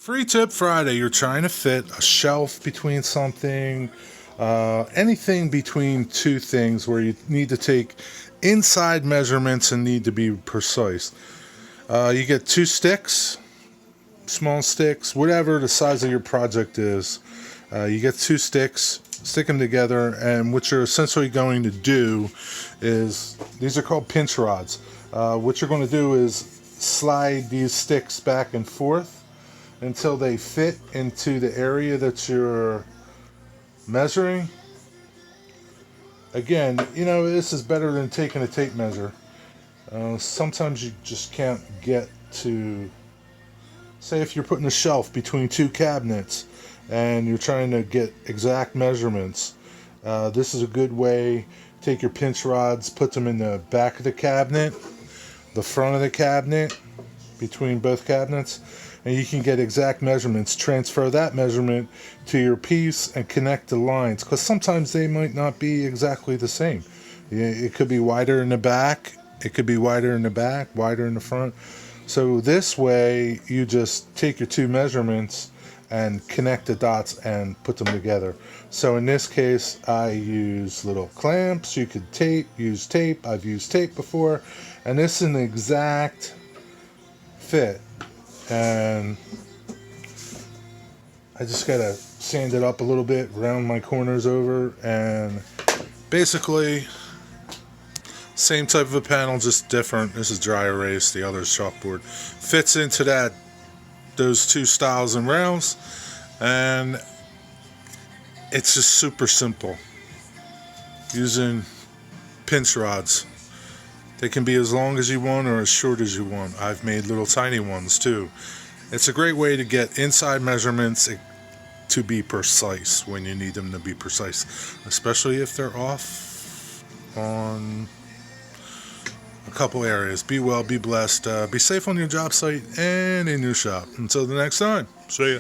Free Tip Friday. You're trying to fit a shelf between something, anything between two things where you need to take inside measurements and need to be precise. You get two sticks, small sticks, whatever the size of your project is. You get two sticks, stick them together, and what you're essentially going to do is, these are called pinch rods. What you're going to do is slide these sticks back and forth until they fit into the area that you're measuring. Again, you know, this is better than taking a tape measure. Sometimes you just can't get to, say if you're putting a shelf between two cabinets and you're trying to get exact measurements, this is a good way. Take your pinch rods, put them in the back of the cabinet, the front of the cabinet, between both cabinets, and you can get exact measurements. Transfer that measurement to your piece and connect the lines, because sometimes they might not be exactly the same. It could be wider in the back, it could be wider in the back, wider in the front. So this way you just take your two measurements and connect the dots and put them together. So in this case I use little clamps. You could use tape. I've used tape before, and this is an exact fit, and I just gotta sand it up a little bit, round my corners over, and basically same type of a panel, just different. This is dry erase, the other is chalkboard. Fits into those two styles and rails, and it's just super simple using pinch rods. They can be as long as you want or as short as you want. I've made little tiny ones too. It's a great way to get inside measurements to be precise when you need them to be precise, especially if they're off on a couple areas. Be well, be blessed, be safe on your job site and in your shop. Until the next time, see ya.